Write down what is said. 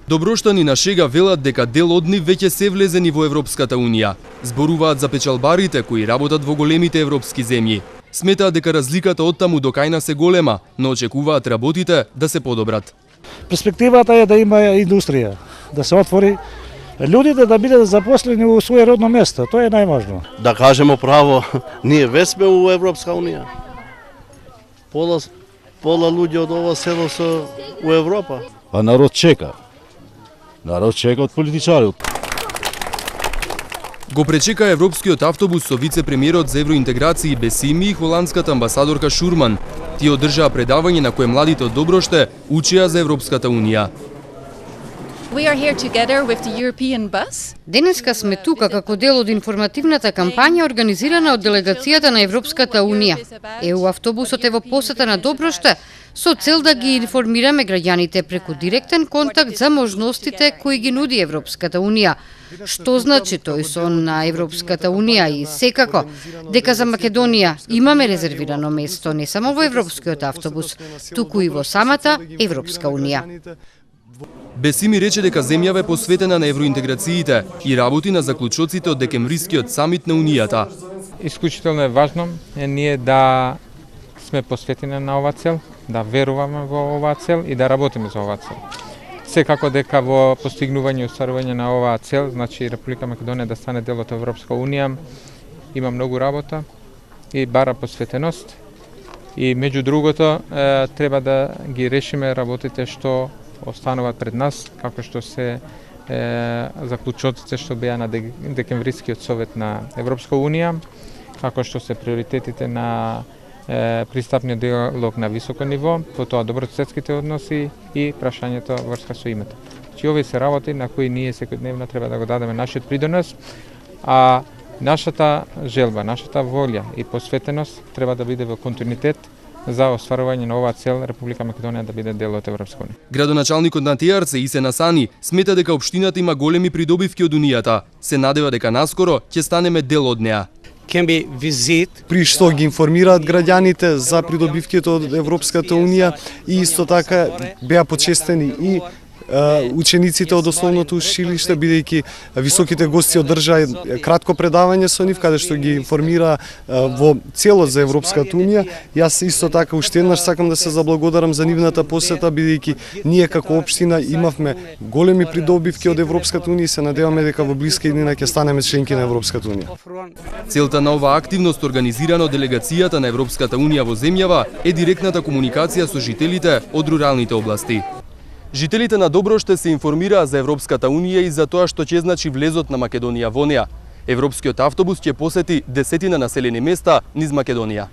Доброштани на шега велат дека дел од нив веќе се влезени во Европската Унија. Зборуваат за печалбарите кои работат во големите европски земји. Сметаат дека разликата од таму до кајна се голема, но очекуваат работите да се подобрат. Перспективата е да има индустрија, да се отвори, луѓето да бидат запослени во свое родно место, тоа е најважно. Да кажемо право, ние веќе сме во Европска Унија. Пола луѓе од ова село се у Европа. А народ чека. Народ чека од политичарот. Го пречека европскиот автобус со вице-премиерот за евроинтеграција Бесими и холандската амбасадорка Шурман. Тие одржаа предавање на кое младите од Доброште учеа за Европската Унија. Денеска сме тука како дел од информативната кампања организирана од делегацијата на Европската Унија. ЕУ автобусот е во посета на Доброште со цел да ги информираме граѓаните преку директен контакт за можностите кои ги нуди Европската Унија. Што значи тој сон на Европската Унија и секако дека за Македонија имаме резервирано место не само во европскиот автобус, туку и во самата Европска Унија. Бесими рече дека земјава е посветена на евроинтеграциите и работи на заклучоците од декемврискиот самит на Унијата. Исклучително е важно ние да сме посветени на оваа цел, да веруваме во оваа цел и да работиме за оваа цел. Секако дека во постигнување и остварување на оваа цел, значи Република Македонија да стане дел од Европска Унија, има многу работа и бара посветеност. И меѓу другото треба да ги решиме работите што остануваат пред нас, како што се заклучоците што беа на декемврискиот совет на Европска Унија, како што се приоритетите на пристапниот диалог на високо ниво, потоа добрососедските односи и прашањето врска со името. Значи овие се работи на кои ние секојдневно треба да го дадеме нашиот придонос, а нашата желба, нашата волја и посветеност треба да биде во континуитет за остварување на оваа цел Република Македонија да биде дел од Европска Унија. Градоначалникот на Тиарце Исен Асани смета дека општината има големи придобивки од Унијата. Се надева дека наскоро ќе станеме дел од неа. При што ги информираат граѓаните за придобивките од Европската Унија и исто така беа почестени и учениците од основното училиште, бидејќи високите гости одржаа кратко предавање со нив, каде што ги информира во целот за Европската Унија. Јас исто така уште еднаш сакам да се заблагодарам за нивната посета, бидејќи ние како општина имавме големи придобивки од Европската Унија и се надеваме дека во блиска иднина ќе станеме членки на Европската Унија. Целта на оваа активност организирана од делегацијата на Европската Унија во земјава е директната комуникација со жителите од руралните области. Жителите на Доброште се информираа за Европската Унија и за тоа што ќе значи влезот на Македонија во неа. Европскиот автобус ќе посети 10 населени места низ Македонија.